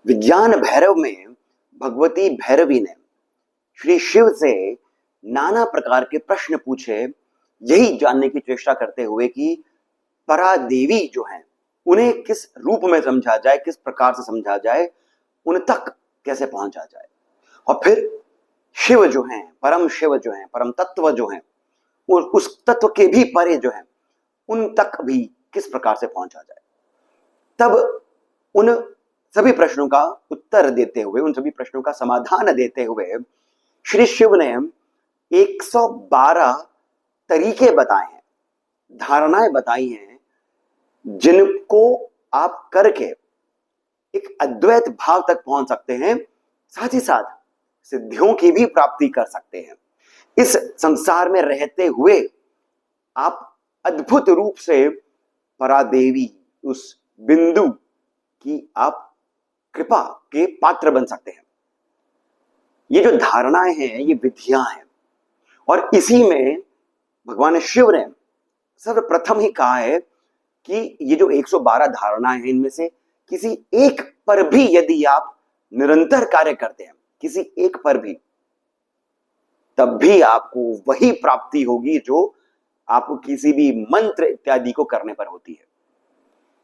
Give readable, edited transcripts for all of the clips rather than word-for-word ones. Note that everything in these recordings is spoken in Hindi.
विज्ञान भैरव में भगवती भैरवी ने श्री शिव से नाना प्रकार के प्रश्न पूछे, यही जानने की चेष्टा करते हुए कि परादेवी जो हैं उन्हें किस रूप में समझा जाए, किस प्रकार से समझा जाए, उन तक कैसे पहुंचा जाए। और फिर शिव जो हैं, परम शिव जो हैं, परम तत्व जो हैं, उस तत्व के भी परे जो हैं, उन तक भी किस प्रकार से पहुंचा जाए। तब उन सभी प्रश्नों का उत्तर देते हुए, उन सभी प्रश्नों का समाधान देते हुए श्री शिव ने 112 तरीके बताए हैं, धारणाएं बताई हैं, जिनको आप करके एक अद्वैत भाव तक पहुंच सकते हैं, साथ ही साथ सिद्धियों की भी प्राप्ति कर सकते हैं। इस संसार में रहते हुए आप अद्भुत रूप से परादेवी, उस बिंदु की आप कृपा के पात्र बन सकते हैं। ये जो धारणाएं हैं, ये विधियां हैं, और इसी में भगवान शिव ने सर्वप्रथम ही कहा है कि ये जो 112 धारणाएं हैं, इनमें से किसी एक पर भी यदि आप निरंतर कार्य करते हैं, किसी एक पर भी, तब भी आपको वही प्राप्ति होगी जो आपको किसी भी मंत्र इत्यादि को करने पर होती है।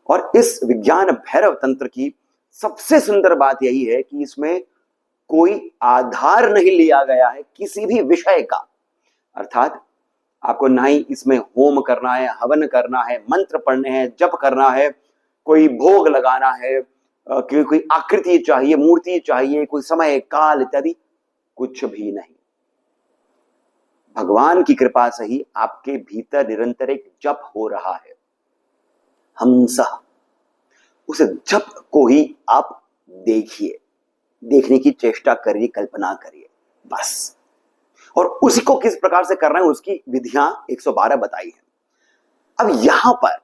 और इस विज्ञान भैरव तंत्र की सबसे सुंदर बात यही है कि इसमें कोई आधार नहीं लिया गया है किसी भी विषय का। अर्थात आपको ना ही इसमें होम करना है, हवन करना है, मंत्र पढ़ने हैं, जप करना है, कोई भोग लगाना है, कोई आकृति चाहिए, मूर्ति चाहिए, कोई समय काल इत्यादि, कुछ भी नहीं। भगवान की कृपा से ही आपके भीतर निरंतर एक जप हो रहा है। हमसह उस जप को ही आप देखिए, देखने की चेष्टा करिए, कल्पना करिए, बस। और उसी को किस प्रकार से करना है, उसकी विधियां 112 बताई हैं। अब यहां पर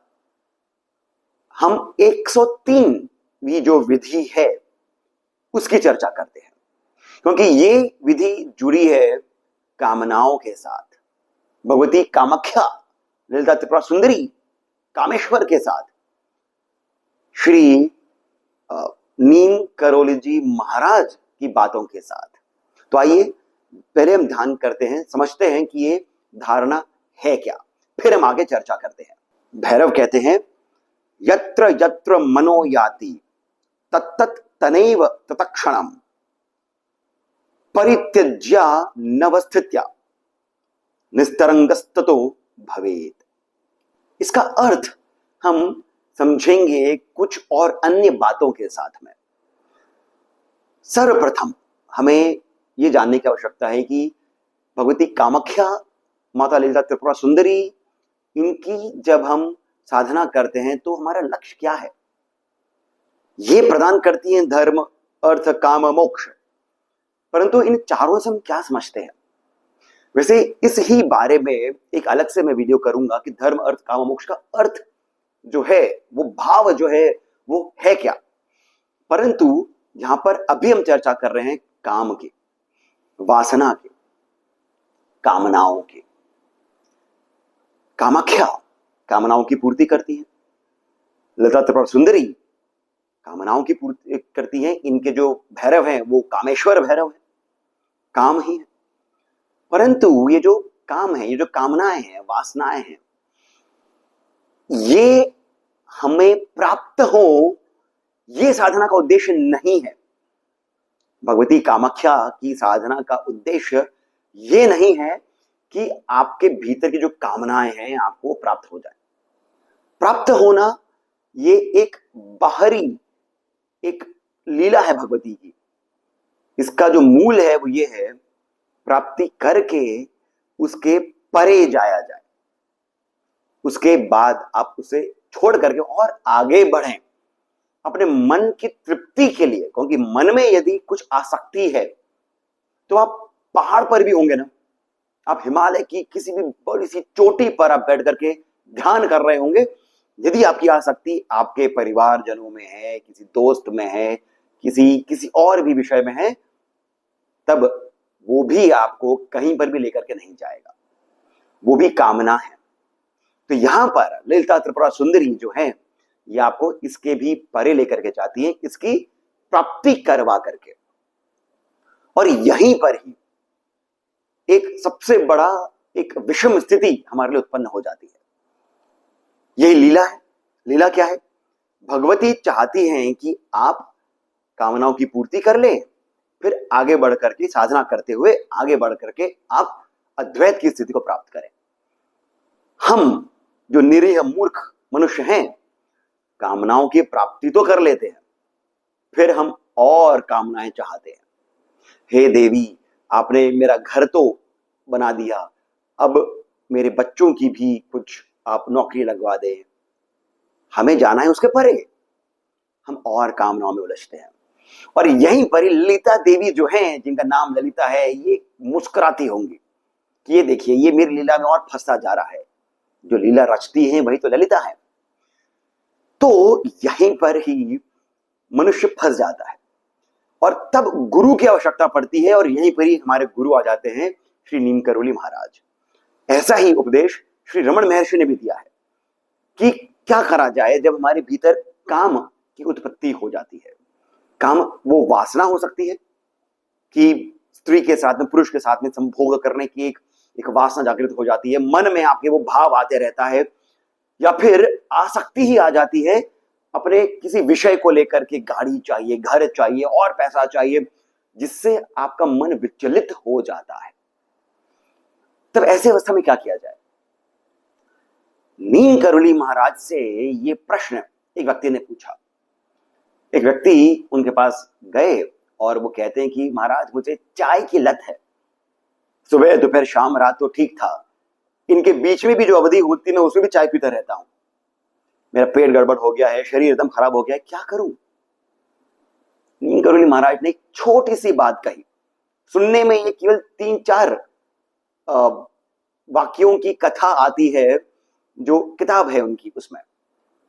हम 103वीं जो विधि है उसकी चर्चा करते हैं, क्योंकि ये विधि जुड़ी है कामनाओं के साथ। भगवती कामाख्या, ललिता त्रिपुरा सुंदरी, कामेश्वर के साथ श्री नीम करोली जी महाराज की बातों के साथ। तो आइए पहले हम ध्यान करते हैं, समझते हैं कि ये धारणा है क्या, फिर हम आगे चर्चा करते हैं। भैरव कहते हैं, यत्र यत्र मनो याति तत्तत् तनैव तत्क्षणम् परित्यज्य नवस्थित्या निस्तरंगस्ततो भवेत्। इसका अर्थ हम समझेंगे कुछ और अन्य बातों के साथ में। सर्वप्रथम हमें यह जानने की आवश्यकता है कि भगवती कामाख्या, माता ललिता त्रिपुरा सुंदरी, इनकी जब हम साधना करते हैं तो हमारा लक्ष्य क्या है। ये प्रदान करती हैं धर्म, अर्थ, काम, मोक्ष, परंतु इन चारों से हम क्या समझते हैं। वैसे इस ही बारे में एक अलग से मैं वीडियो करूंगा कि धर्म, अर्थ, काम, मोक्ष का अर्थ जो है, वो भाव जो है, वो है क्या। परंतु यहां पर अभी हम चर्चा कर रहे हैं काम के, वासना के, कामनाओं के। कामाख्या कामनाओं की पूर्ति करती है, ललिता त्रिपुरा सुंदरी कामनाओं की पूर्ति करती है। इनके जो भैरव हैं वो कामेश्वर भैरव है, काम ही है। परंतु ये जो काम है, ये जो कामनाएं हैं, वासनाएं हैं, ये हमें प्राप्त हो, ये साधना का उद्देश्य नहीं है। भगवती कामाख्या की साधना का उद्देश्य ये नहीं है कि आपके भीतर की जो कामनाएं हैं आपको प्राप्त हो जाए। प्राप्त होना ये एक बाहरी एक लीला है भगवती की। इसका जो मूल है वो ये है, प्राप्ति करके उसके परे जाया जाए, उसके बाद आप उसे छोड़ करके और आगे बढ़ें अपने मन की तृप्ति के लिए। क्योंकि मन में यदि कुछ आसक्ति है तो आप पहाड़ पर भी होंगे ना, आप हिमालय की किसी भी बड़ी सी चोटी पर आप बैठ करके ध्यान कर रहे होंगे। यदि आपकी आसक्ति आपके परिवारजनों में है, किसी दोस्त में है, किसी और भी विषय में है, तब वो भी आपको कहीं पर भी लेकर के नहीं जाएगा, वो भी कामना है। तो यहां पर ललिता त्रिपुरा सुंदरी जो है, ये आपको इसके भी परे लेकर के जाती है, इसकी प्राप्ति करवा करके। और यहीं पर ही एक सबसे बड़ा एक विषम स्थिति हमारे लिए उत्पन्न हो जाती है। यही लीला है। लीला क्या है? भगवती चाहती हैं कि आप कामनाओं की पूर्ति कर लें, फिर आगे बढ़ करके साधना करते हुए आगे बढ़ करके आप अद्वैत की स्थिति को प्राप्त करें। हम जो निरीह मूर्ख मनुष्य हैं, कामनाओं की प्राप्ति तो कर लेते हैं, फिर हम और कामनाएं चाहते हैं। हे देवी, आपने मेरा घर तो बना दिया, अब मेरे बच्चों की भी कुछ आप नौकरी लगवा दे, हमें जाना है उसके परे। हम और कामनाओं में उलझते हैं। और यहीं पर ही ललिता देवी जो हैं, जिनका नाम ललिता है, ये मुस्कुराती होंगी कि ये देखिए, ये मेरी लीला में और फंसता जा रहा है। जो लीला रचती है वही तो ललिता है। तो यहीं पर ही मनुष्य फंस जाता है और तब गुरु की आवश्यकता पड़ती है। और यहीं पर ही हमारे गुरु आ जाते हैं, श्री नीम करोली महाराज। ऐसा ही उपदेश श्री रमण महर्षि ने भी दिया है कि क्या करा जाए जब हमारे भीतर काम की उत्पत्ति हो जाती है। काम वो वासना हो सकती है कि स्त्री के साथ में, पुरुष के साथ में संभोग करने की एक वासना जागृत हो जाती है, मन में आपके वो भाव आते रहता है, या फिर आसक्ति ही आ जाती है अपने किसी विषय को लेकर के, गाड़ी चाहिए, घर चाहिए और पैसा चाहिए, जिससे आपका मन विचलित हो जाता है। तब ऐसे अवस्था में क्या किया जाए? नीम करोली महाराज से ये प्रश्न एक व्यक्ति ने पूछा। एक व्यक्ति उनके पास गए और वो कहते हैं कि महाराज, मुझे चाय की लत है। सुबह दोपहर शाम रात तो ठीक था, इनके बीच में भी जो अवधि होती है मैं उसमें भी चाय पीता रहता हूं। मेरा पेट गड़बड़ हो गया है, शरीर एकदम खराब हो गया है, क्या करूं? नीम करोली महाराज ने एक छोटी सी बात कही। सुनने में ये केवल 3-4 वाक्यों की कथा आती है, जो किताब है उनकी उसमें,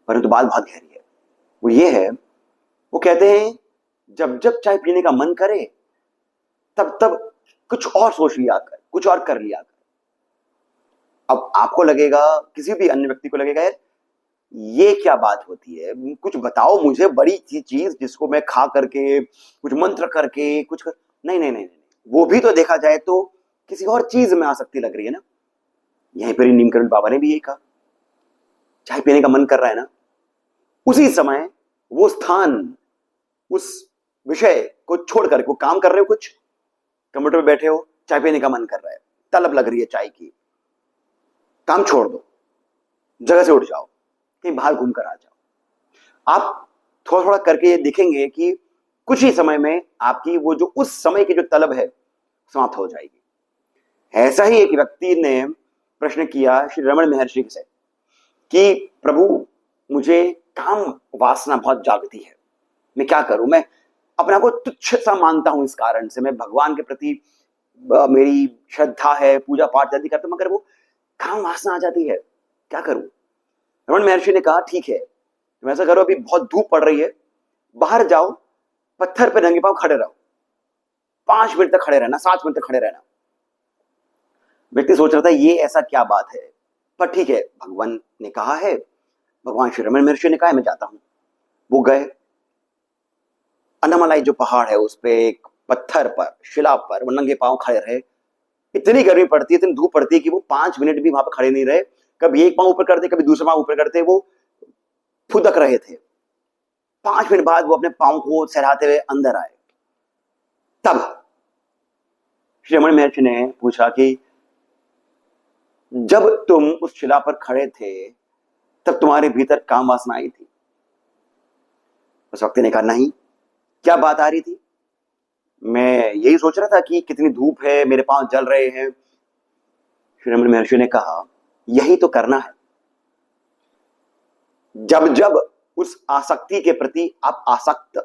परंतु बात बहुत गहरी है। वो ये है, वो कहते हैं जब जब चाय पीने का मन करे तब तब कुछ और सोच लिया कर, कुछ और कर लिया कर। अब आपको लगेगा, किसी भी अन्य व्यक्ति को लगेगा, यार ये क्या बात होती है, कुछ बताओ मुझे बड़ी चीज जिसको मैं खा करके, कुछ मंत्र करके कुछ कर... नहीं नहीं नहीं नहीं, वो भी तो देखा जाए तो किसी और चीज में आसक्ति लग रही है ना। यहीं पर नीम करोली बाबा ने भी यही कहा, चाय पीने का मन कर रहा है ना, उसी समय वो स्थान, उस विषय को छोड़ करके, वो काम कर रहे हो, कुछ कंप्यूटर पे बैठे हो, चाय पीने का मन कर रहा है, तलब लग रही है चाय की, काम छोड़ दो, जगह से उठ जाओ, कहीं बाहर घूम कर आ जाओ। आप थोड़ा थोड़ा करके देखेंगे कि कुछ ही समय में आपकी वो जो उस समय की जो तलब है समाप्त हो जाएगी। ऐसा ही एक व्यक्ति ने प्रश्न किया श्री रमण महर्षि से कि प्रभु, मुझे काम वासना बहुत जागती है, मैं क्या करूं? मैं अपने आप को तुच्छ सा मानता हूं, इस कारण से मैं भगवान के प्रति मेरी श्रद्धा है, पूजा पाठ आदि करता हूं, मगर वो काम वासना आ जाती है, क्या करूं? रमण महर्षि ने कहा, ठीक है, तुम ऐसा करो, अभी बहुत धूप पड़ रही है, बाहर जाओ, पत्थर पर नंगे पांव खड़े रहो, 5 मिनट तक खड़े रहना, 7 मिनट तक खड़े रहना। व्यक्ति सोच रहा था ये ऐसा क्या बात है, पर ठीक है, भगवान ने कहा है, भगवान श्री रमण महर्षि ने कहा है, मैं जाता हूं। वो गए, अन्नामलाई जो पहाड़ है उस पे एक पत्थर पर, शिला पर वो नंगे पांव खड़े रहे। इतनी गर्मी पड़ती है, इतनी धूप पड़ती है कि वो 5 मिनट भी वहां पर खड़े नहीं रहे, कभी एक पांव ऊपर करते, कभी दूसरा पांव ऊपर करते, वो फुदक रहे थे। 5 मिनट बाद वो अपने पांव को सहराते हुए अंदर आए। तब श्री रमण महर्षि ने पूछा कि जब तुम उस शिला पर खड़े थे तब तुम्हारे भीतर काम वासना आई थी? उस व्यक्ति ने कहा, नहीं। क्या बात आ रही थी? मैं यही सोच रहा था कि कितनी धूप है, मेरे पांव जल रहे हैं। श्री रमण महर्षि ने कहा, यही तो करना है। जब जब उस आसक्ति के प्रति आप आसक्त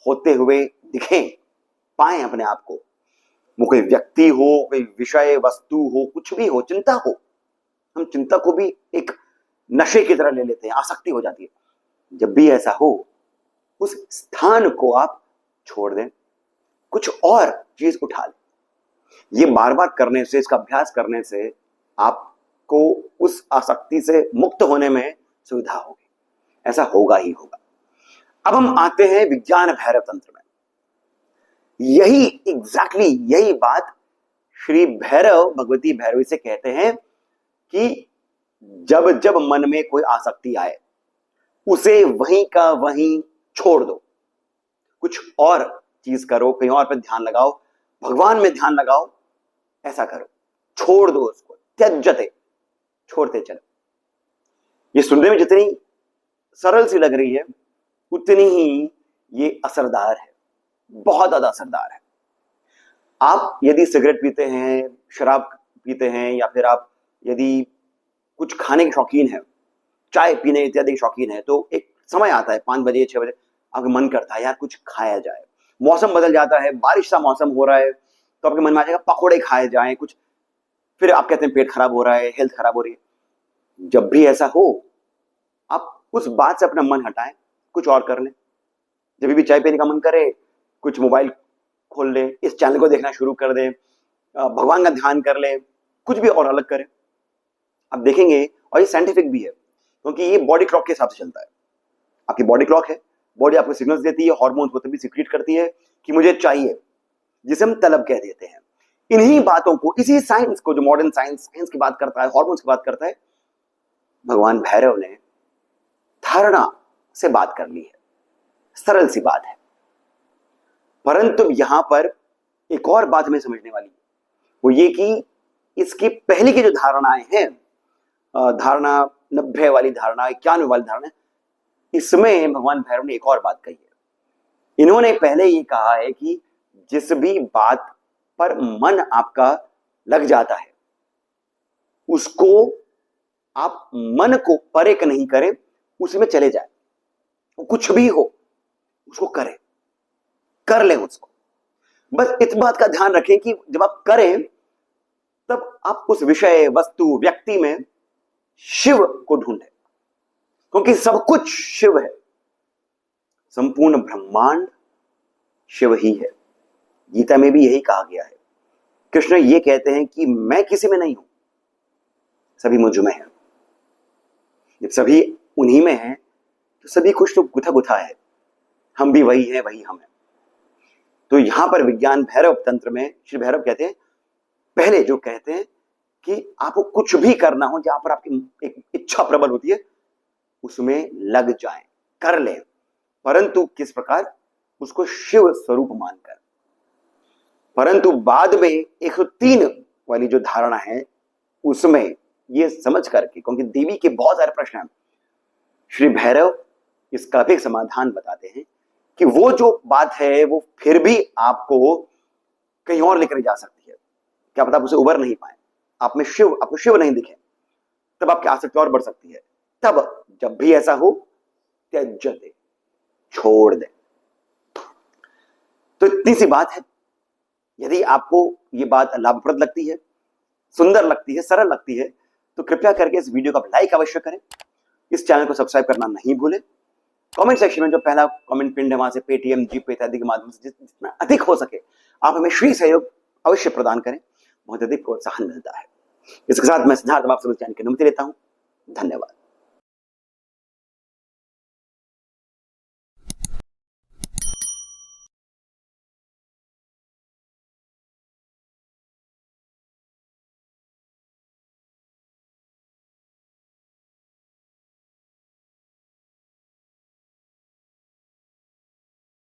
होते हुए दिखें, पाएं अपने आप को, वो कोई व्यक्ति हो, कोई विषय वस्तु हो, कुछ भी हो, चिंता हो, हम चिंता को भी एक नशे की तरह ले लेते हैं, आसक्ति हो जाती है। जब भी ऐसा हो, उस स्थान को आप छोड़ दें, कुछ और चीज उठा लें। ये बार बार करने से, इसका अभ्यास करने से आपको उस आसक्ति से मुक्त होने में सुविधा होगी। ऐसा होगा ही होगा। अब हम आते हैं विज्ञान भैरव तंत्र में। यही यही बात श्री भैरव भगवती भैरवी से कहते हैं कि जब जब मन में कोई आसक्ति आए उसे वहीं का वहीं छोड़ दो, कुछ और चीज करो, कहीं और पे ध्यान लगाओ, भगवान में ध्यान लगाओ, ऐसा करो, छोड़ दो उसको, त्यजते, छोड़ते चलो। ये सुनने में जितनी सरल सी लग रही है उतनी ही ये असरदार है, बहुत ज्यादा असरदार है। आप यदि सिगरेट पीते हैं, शराब पीते हैं, या फिर आप यदि कुछ खाने के शौकीन है, चाय पीने इत्यादि के शौकीन है, तो एक समय आता है 5 बजे 6 बजे आपका मन करता है यार कुछ खाया जाए, मौसम बदल जाता है, बारिश सा मौसम हो रहा है, तो आपके मन में आ जाएगा पकौड़े खाए जाएं कुछ, फिर आप कहते हैं पेट खराब हो रहा है, हेल्थ खराब हो रही है। जब भी ऐसा हो आप उस बात से अपना मन हटाएं, कुछ और कर लें। जब भी चाय पीने का मन करे कुछ मोबाइल खोल ले, इस चैनल को देखना शुरू कर दें, भगवान का ध्यान कर ले, कुछ भी और अलग करें। आप देखेंगे, और ये साइंटिफिक भी है क्योंकि ये बॉडी क्लॉक के हिसाब से चलता है। आपकी बॉडी क्लॉक है, बॉडी आपको सिग्नल्स देती है, हार्मोन्स होते भी सिक्रीट करती है कि मुझे चाहिए, जिसे हम तलब कह देते हैं। इन्हीं बातों को, इसी साइंस को, जो मॉडर्न साइंस की बात करता है, हार्मोन्स की बात करता है, भगवान भैरव ने धारणा से बात कर ली है। सरल सी बात है, परंतु यहां पर एक और बात हमें समझने वाली है, वो ये कि इसकी पहले की जो धारणाएं हैं, धारणा 90 वाली धारणा, 91 वाली धारणा, इसमें भगवान भैरव ने एक और बात कही है। इन्होंने पहले ये कहा है कि जिस भी बात पर मन आपका लग जाता है उसको आप मन को परेक नहीं करें, उसमें चले जाए, कुछ भी हो उसको करें, कर लें उसको। बस इस बात का ध्यान रखें कि जब आप करें तब आप उस विषय, वस्तु, व्यक्ति में शिव को ढूंढें, क्योंकि सब कुछ शिव है, संपूर्ण ब्रह्मांड शिव ही है। गीता में भी यही कहा गया है। कृष्ण ये कहते हैं कि मैं किसी में नहीं हूं, सभी मुझ में है। जब सभी उन्हीं में है तो सभी कुछ तो गुथा गुथा है, हम भी वही है, वही हम है। तो यहां पर विज्ञान भैरव तंत्र में श्री भैरव कहते हैं, पहले जो कहते हैं कि आपको कुछ भी करना हो, जहां पर आपकी एक इच्छा प्रबल होती है उसमें लग जाएं, कर लें, परंतु किस प्रकार, उसको शिव स्वरूप मानकर। परंतु बाद में 103 वाली जो धारणा है उसमें ये समझ करके, क्योंकि देवी के बहुत सारे प्रश्न हैं, श्री भैरव इसका भी समाधान बताते हैं कि वो जो बात है वो फिर भी आपको कहीं और लेकर जा सकती है। क्या पता आप उसे उबर नहीं पाए, आपको शिव नहीं दिखे, तब आपकी आसक्ति और बढ़ सकती है। तब जब भी ऐसा हो त्यजते, छोड़ दे। तो इतनी सी बात है। यदि आपको ये बात लाभप्रद लगती है, सुंदर लगती है, सरल लगती है, तो कृपया करके इस वीडियो को आप लाइक अवश्य करें, इस चैनल को सब्सक्राइब करना नहीं भूलें। कमेंट सेक्शन में जो पहला कमेंट पिंड है वहां से पेटीएम, जीपे इत्यादि के माध्यम से जितना अधिक हो सके आप हमें श्री सहयोग अवश्य प्रदान करें, बहुत अधिक प्रोत्साहन मिलता है। इसके साथ मैं सिद्धार्थ आपसे जानकारी की अनुमति लेता हूं। धन्यवाद।